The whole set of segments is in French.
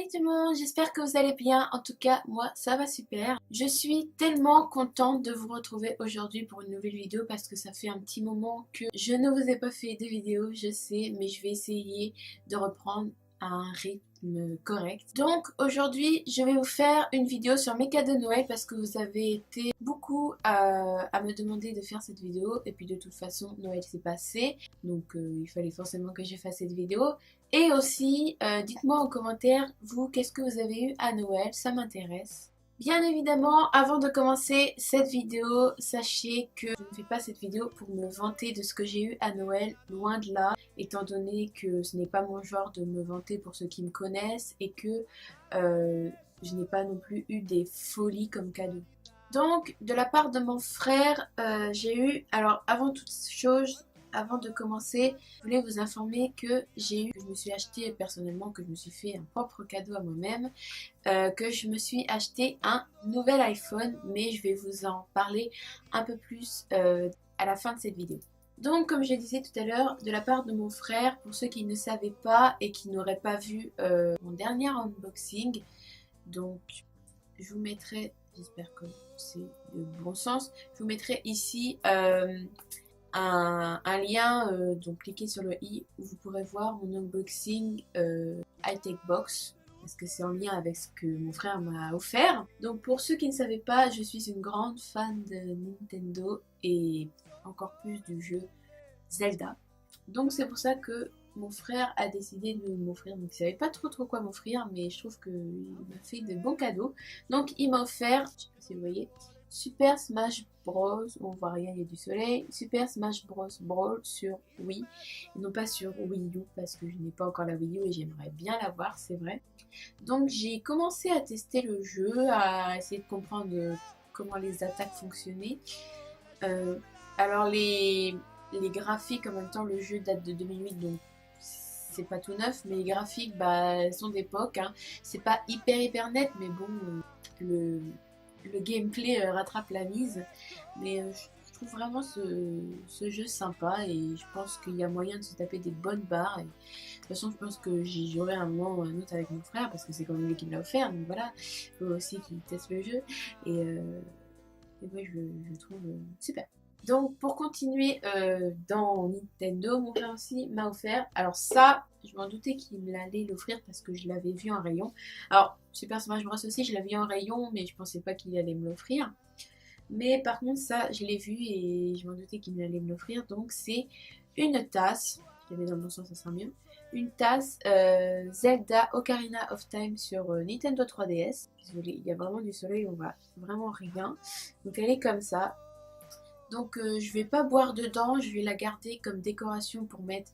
Salut tout le monde, j'espère que vous allez bien. En tout cas, moi, ça va super. Je suis tellement contente de vous retrouver aujourd'hui pour une nouvelle vidéo parce que ça fait un petit moment que je ne vous ai pas fait de vidéo, je sais, mais je vais essayer de reprendre à un rythme correct. Donc aujourd'hui, je vais vous faire une vidéo sur mes cadeaux de Noël parce que vous avez été beaucoup à me demander de faire cette vidéo. Et puis de toute façon, Noël s'est passé, donc il fallait forcément que je fasse cette vidéo. Et aussi, dites-moi en commentaire, vous, qu'est-ce que vous avez eu à Noël? Ça m'intéresse. Bien évidemment, avant de commencer cette vidéo, sachez que je ne fais pas cette vidéo pour me vanter de ce que j'ai eu à Noël, loin de là, étant donné que ce n'est pas mon genre de me vanter pour ceux qui me connaissent et que je n'ai pas non plus eu des folies comme cadeau. Donc, de la part de mon frère, j'ai eu, alors avant toute chose, avant de commencer, je voulais vous informer que je me suis acheté personnellement, que je me suis fait un propre cadeau à moi-même, que je me suis acheté un nouvel iPhone, mais je vais vous en parler un peu plus à la fin de cette vidéo. Donc, comme je disais tout à l'heure, de la part de mon frère, pour ceux qui ne savaient pas et qui n'auraient pas vu mon dernier unboxing, donc je vous mettrai, j'espère que c'est de bon sens, je vous mettrai ici un lien, donc cliquez sur le i où vous pourrez voir mon unboxing high-tech box parce que c'est en lien avec ce que mon frère m'a offert. Donc pour ceux qui ne savaient pas, je suis une grande fan de Nintendo et encore plus du jeu Zelda. Donc c'est pour ça que mon frère a décidé de m'offrir, donc il savait pas trop quoi m'offrir, mais je trouve qu'il m'a fait de bons cadeaux. Donc il m'a offert, je sais pas si vous voyez, Super Smash Bros, on voit rien, il y a du soleil, Super Smash Bros Brawl sur Wii, et non pas sur Wii U, parce que je n'ai pas encore la Wii U et j'aimerais bien l'avoir, c'est vrai. Donc j'ai commencé à tester le jeu, à essayer de comprendre comment les attaques fonctionnaient. Alors les graphiques, en même temps le jeu date de 2008, donc c'est pas tout neuf, mais les graphiques bah, sont d'époque, hein. C'est pas hyper net, mais bon, le gameplay rattrape la mise. Mais je trouve vraiment ce jeu sympa et je pense qu'il y a moyen de se taper des bonnes barres. Et, de toute façon, je pense que j'y jouerai un moment ou un autre avec mon frère parce que c'est quand même lui qui me l'a offert, donc voilà, il faut aussi qu'il teste le jeu. Et moi je trouve super. Donc pour continuer dans Nintendo, mon frère aussi m'a offert, alors ça je m'en doutais qu'il allait l'offrir parce que je l'avais vu en rayon. Alors Super Smash Bros aussi je l'avais vu en rayon mais je pensais pas qu'il allait me l'offrir. Mais par contre ça je l'ai vu et je m'en doutais qu'il allait me l'offrir. Donc c'est une tasse, je la mets dans le bon sens ça sera mieux. Une tasse Zelda Ocarina of Time sur Nintendo 3DS. Désolée, il y a vraiment du soleil, on voit vraiment rien. Donc elle est comme ça. Donc je vais pas boire dedans, je vais la garder comme décoration pour mettre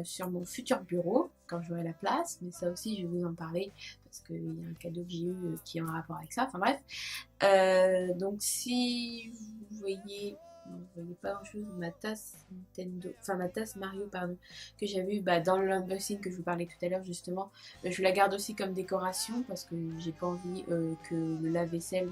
sur mon futur bureau quand j'aurai la place. Mais ça aussi je vais vous en parler parce qu'il y a un cadeau que j'ai eu qui est en rapport avec ça. Enfin bref. Donc si vous voyez, non, vous voyez pas grand chose, ma tasse Nintendo, enfin ma tasse Mario pardon, que j'avais eu bah, dans l'unboxing que je vous parlais tout à l'heure justement, je la garde aussi comme décoration parce que j'ai pas envie que le lave-vaisselle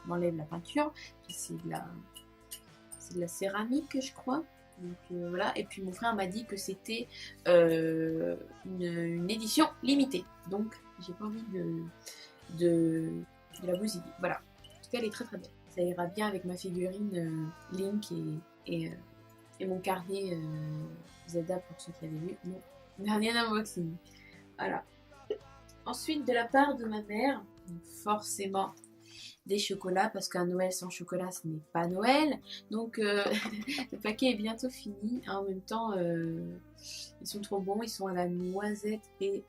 m'enlève la peinture. C'est de la céramique je crois. Donc voilà, et puis mon frère m'a dit que c'était une édition limitée. Donc j'ai pas envie de la bousiller. Voilà. En tout cas elle est très belle. Ça ira bien avec ma figurine Link et mon carnet Zelda pour ceux qui avaient vu mon dernier unboxing. Voilà. Ensuite de la part de ma mère, forcément des chocolats parce qu'un Noël sans chocolat ce n'est pas Noël. Donc le paquet est bientôt fini. En même temps ils sont trop bons, ils sont à la noisette et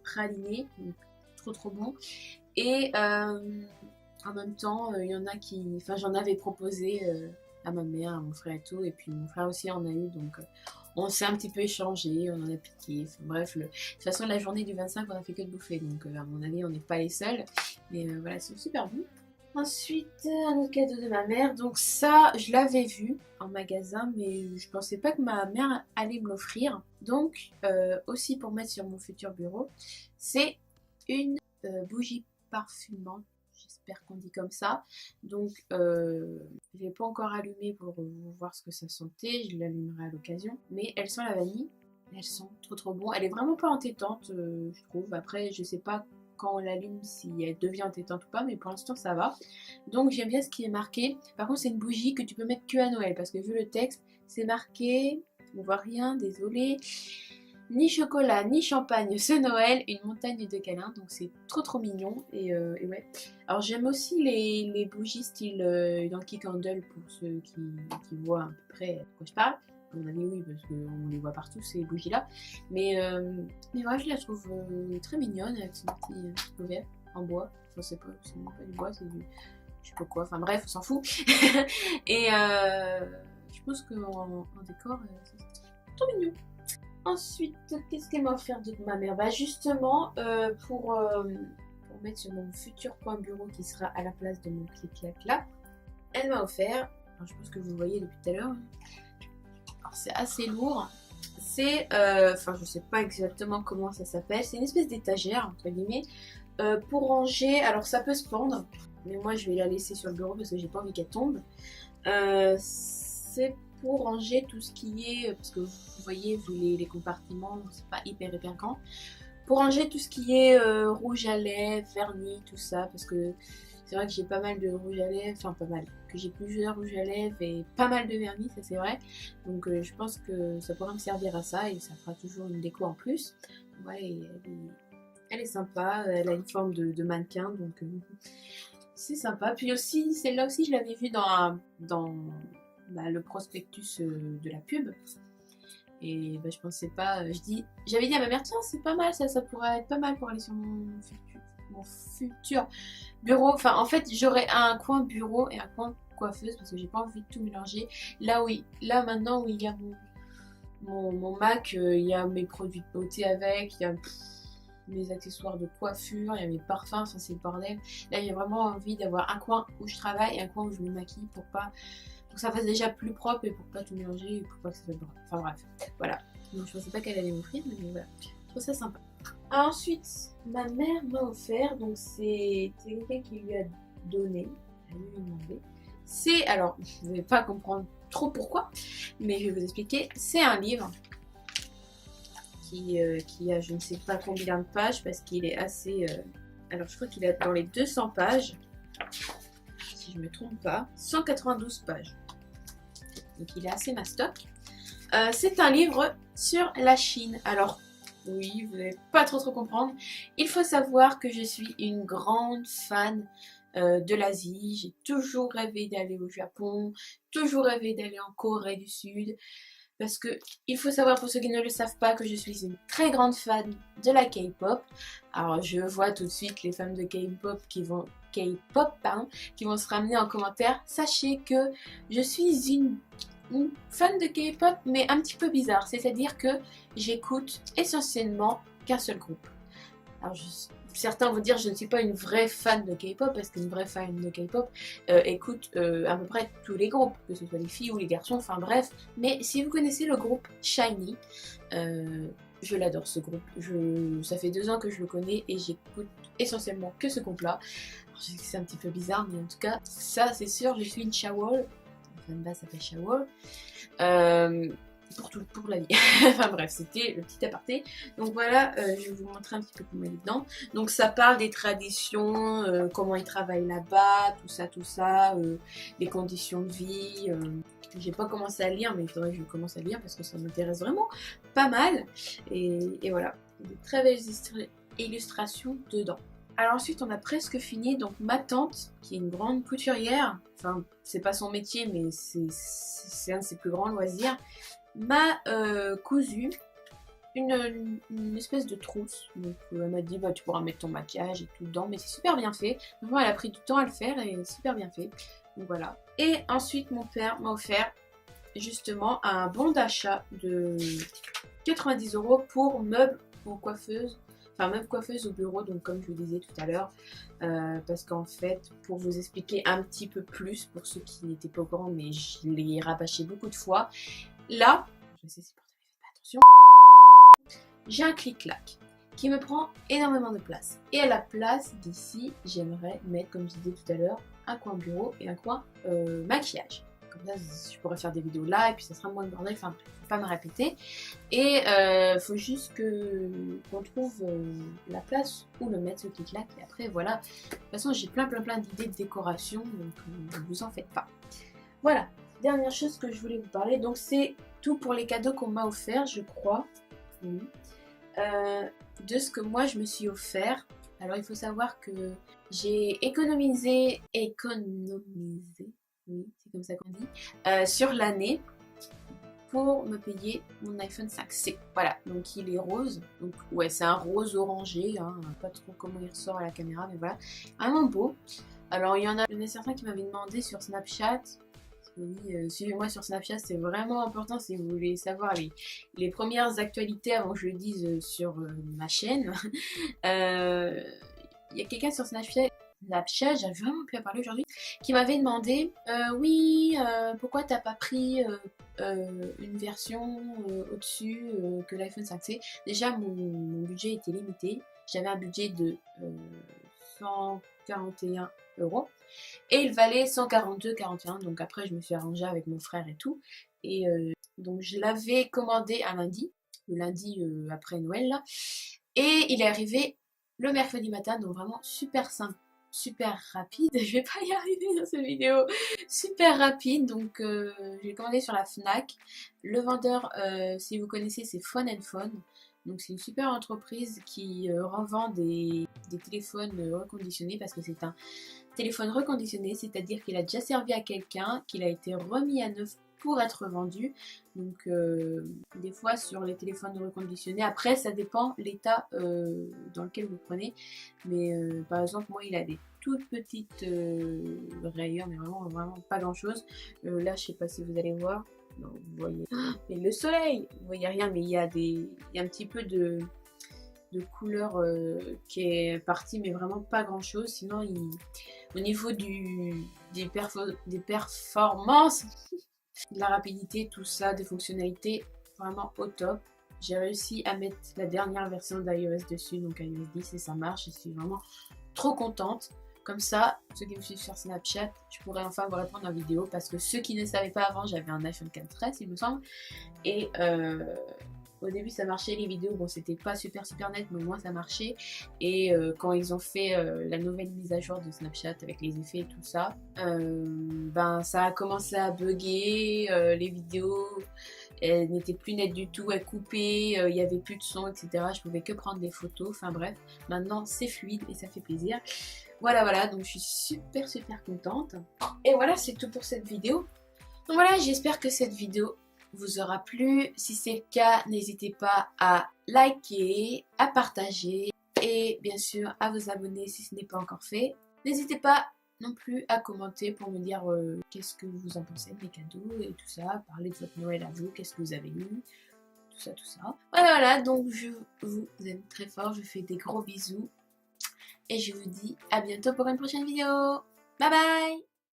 praliné, donc trop bons. Et en même temps il y en a qui, enfin j'en avais proposé à ma mère, à mon frère et tout, et puis mon frère aussi en a eu, donc on s'est un petit peu échangé, on en a piqué, enfin, bref, de toute façon la journée du 25 on a fait que de bouffer, donc à mon avis on n'est pas les seuls, mais voilà, ils sont super bons. Ensuite, un autre cadeau de ma mère. Donc ça, je l'avais vu en magasin, mais je pensais pas que ma mère allait me l'offrir. Donc, aussi pour mettre sur mon futur bureau, c'est une bougie parfumante. J'espère qu'on dit comme ça. Donc, je l'ai pas encore allumée pour voir ce que ça sentait. Je l'allumerai à l'occasion. Mais elles sont la vanille. Elles sont trop bons. Elle est vraiment pas entêtante, je trouve. Après, je sais pas quand on l'allume si elle devient entêtante ou pas, mais pour l'instant ça va. Donc j'aime bien ce qui est marqué. Par contre c'est une bougie que tu peux mettre que à Noël parce que vu le texte c'est marqué, on voit rien, désolé. Ni chocolat, ni champagne ce Noël, une montagne de câlins, donc c'est trop mignon et ouais. Alors j'aime aussi les bougies style Yankee Candle pour ceux qui voient à peu près de quoi je parle. À mon avis oui, parce qu'on les voit partout ces bougies là. Mais voilà, je la trouve très mignonne avec son petit couvercle en bois. Enfin c'est même pas du bois, c'est du... je sais pas quoi, enfin bref, on s'en fout. Et je pense qu'en décor, c'est trop mignon. Ensuite, qu'est-ce qu'elle m'a offert de ma mère? Bah justement, pour mettre sur mon futur coin bureau qui sera à la place de mon clic-clac là, elle m'a offert, alors, je pense que vous voyez depuis tout à l'heure, alors c'est assez lourd, c'est, enfin je sais pas exactement comment ça s'appelle, c'est une espèce d'étagère, entre guillemets, pour ranger, alors ça peut se pendre, mais moi je vais la laisser sur le bureau parce que j'ai pas envie qu'elle tombe. C'est pour ranger tout ce qui est, parce que vous voyez, vu les compartiments, c'est pas hyper grand. Pour ranger tout ce qui est rouge à lèvres, vernis, tout ça, parce que c'est vrai que j'ai pas mal de rouge à lèvres, enfin pas mal, que j'ai plusieurs rouges à lèvres et pas mal de vernis, ça c'est vrai. Donc je pense que ça pourra me servir à ça et ça fera toujours une déco en plus. Ouais, elle est sympa, elle a une forme de mannequin, donc c'est sympa. Puis aussi, celle-là aussi, je l'avais vue dans le prospectus de la pub. Et bah, je pensais pas, j'avais dit à ma mère, tiens, c'est pas mal, ça pourrait être pas mal pour aller sur mon futur bureau. Enfin, en fait, j'aurais un coin bureau et un coin coiffeuse parce que j'ai pas envie de tout mélanger. Là, oui, là maintenant où il y a mon Mac, il y a mes produits de beauté avec, il y a mes accessoires de coiffure, il y a mes parfums, enfin c'est le bordel. Là, j'ai vraiment envie d'avoir un coin où je travaille et un coin où je me maquille pour que ça fasse déjà plus propre et pour pas tout mélanger et pour pas que ça soit bref. Enfin bref, voilà. Donc je pensais pas qu'elle allait m'offrir, mais voilà. Je trouve ça sympa. Ensuite, ma mère m'a offert, donc c'est quelqu'un qui lui a donné, elle lui a demandé. C'est, alors, vous n'allez pas comprendre trop pourquoi, mais je vais vous expliquer. C'est un livre qui a je ne sais pas combien de pages parce qu'il est assez... alors je crois qu'il est dans les 200 pages, si je ne me trompe pas, 192 pages. Donc il est assez mastoc. C'est un livre sur la Chine. Alors oui, vous n'allez pas trop comprendre. Il faut savoir que je suis une grande fan de l'Asie. J'ai toujours rêvé d'aller au Japon, toujours rêvé d'aller en Corée du Sud. Parce que il faut savoir pour ceux qui ne le savent pas que je suis une très grande fan de la K-pop. Alors je vois tout de suite les fans de K-pop qui vont se ramener en commentaire. Sachez que je suis une fan de K-pop mais un petit peu bizarre. C'est-à-dire que j'écoute essentiellement qu'un seul groupe. Alors certains vont dire je ne suis pas une vraie fan de K-pop parce qu'une vraie fan de K-pop écoute à peu près tous les groupes, que ce soit les filles ou les garçons, enfin bref. Mais si vous connaissez le groupe SHINee, je l'adore ce groupe. Ça fait 2 ans que je le connais et j'écoute essentiellement que ce groupe-là. Je sais que c'est un petit peu bizarre, mais en tout cas, ça c'est sûr, je suis une Shawol. La fanbase s'appelle Shawol. Pour la vie. Enfin bref, c'était le petit aparté. Donc voilà, je vais vous montrer un petit peu comment il est dedans. Donc ça parle des traditions, comment ils travaillent là-bas, tout ça, les conditions de vie. J'ai pas commencé à lire, mais il faudrait que je commence à lire parce que ça m'intéresse vraiment pas mal. Et voilà, de très belles illustrations dedans. Alors ensuite on a presque fini, donc ma tante qui est une grande couturière, enfin c'est pas son métier mais c'est un de ses plus grands loisirs, m'a cousu une espèce de trousse. Donc elle m'a dit bah tu pourras mettre ton maquillage et tout dedans, mais c'est super bien fait. Donc, elle a pris du temps à le faire et c'est super bien fait. Donc voilà. Et ensuite mon père m'a offert justement un bon d'achat de 90 € pour meubles ou coiffeuses. Enfin, même coiffeuse au bureau, donc comme je vous disais tout à l'heure, parce qu'en fait, pour vous expliquer un petit peu plus, pour ceux qui n'étaient pas au courant, mais je l'ai rabâché beaucoup de fois, là, je sais si vous avez fait attention, j'ai un clic-clac qui me prend énormément de place. Et à la place d'ici, j'aimerais mettre, comme je disais tout à l'heure, un coin bureau et un coin maquillage. Comme ça, je pourrais faire des vidéos là et puis ça sera moins de bordel. Enfin, faut pas me répéter. Et faut juste qu'on trouve la place où le mettre, ce clic-clac. Et après, voilà. De toute façon, j'ai plein d'idées de décoration, donc ne vous en faites pas. Voilà. Dernière chose que je voulais vous parler. Donc, c'est tout pour les cadeaux qu'on m'a offert, je crois. Oui. De ce que moi, je me suis offert. Alors, il faut savoir que j'ai économisé, oui, c'est comme ça qu'on dit, sur l'année pour me payer mon iPhone 5C. Voilà, donc il est rose. Donc ouais, c'est un rose orangé, hein, pas trop comment il ressort à la caméra, mais voilà, vraiment beau. Alors il y en a certains qui m'avaient demandé sur Snapchat. Oui, suivez-moi sur Snapchat, c'est vraiment important si vous voulez savoir les premières actualités avant que je le dise sur ma chaîne. Il y a quelqu'un sur Snapchat, j'avais vraiment pu en parler aujourd'hui, qui m'avait demandé oui, pourquoi t'as pas pris une version au-dessus que l'iPhone 5C. Déjà, mon budget était limité. J'avais un budget de 141 € et il valait 142,41 €. Donc après, je me suis arrangée avec mon frère et tout. Et donc, je l'avais commandé un lundi, le lundi après Noël là. Et il est arrivé le mercredi matin, donc vraiment super simple, super rapide. Je vais pas y arriver dans cette vidéo. Super rapide, donc j'ai commandé sur la Fnac. Le vendeur, si vous connaissez, c'est Phone & Phone. Donc c'est une super entreprise qui revend des téléphones reconditionnés, parce que c'est un téléphone reconditionné, c'est-à-dire qu'il a déjà servi à quelqu'un, qu'il a été remis à neuf pour être vendu. Donc des fois sur les téléphones reconditionnés, après ça dépend l'état dans lequel vous prenez, mais par exemple moi il a des toutes petites rayures, mais vraiment pas grand chose. Là je sais pas si vous allez voir, non, vous voyez, mais le soleil, vous voyez rien, mais il y a un petit peu de couleur qui est partie, mais vraiment pas grand chose. Sinon au niveau des performances, de la rapidité, tout ça, des fonctionnalités, vraiment au top. J'ai réussi à mettre la dernière version d'iOS dessus, donc iOS 10, et ça marche. Je suis vraiment trop contente. Comme ça, ceux qui me suivent sur Snapchat, je pourrais enfin vous répondre en vidéo, parce que ceux qui ne savaient pas avant, j'avais un iPhone 4S, il me semble, et au début ça marchait les vidéos, bon c'était pas super net, mais au moins ça marchait. Et quand ils ont fait la nouvelle mise à jour de Snapchat avec les effets et tout ça, ben ça a commencé à bugger, les vidéos elles n'étaient plus nettes du tout, elles coupaient, il n'y avait plus de son, etc. Je pouvais que prendre des photos, enfin bref, maintenant c'est fluide et ça fait plaisir. Voilà, donc je suis super contente. Et voilà, c'est tout pour cette vidéo. Donc voilà, j'espère que cette vidéo vous aura plu. Si c'est le cas, n'hésitez pas à liker, à partager et bien sûr à vous abonner si ce n'est pas encore fait. N'hésitez pas non plus à commenter pour me dire qu'est-ce que vous en pensez de mes cadeaux et tout ça. Parler de votre Noël à vous, qu'est-ce que vous avez eu, tout ça. Voilà, donc je vous aime très fort, je vous fais des gros bisous et je vous dis à bientôt pour une prochaine vidéo. Bye bye!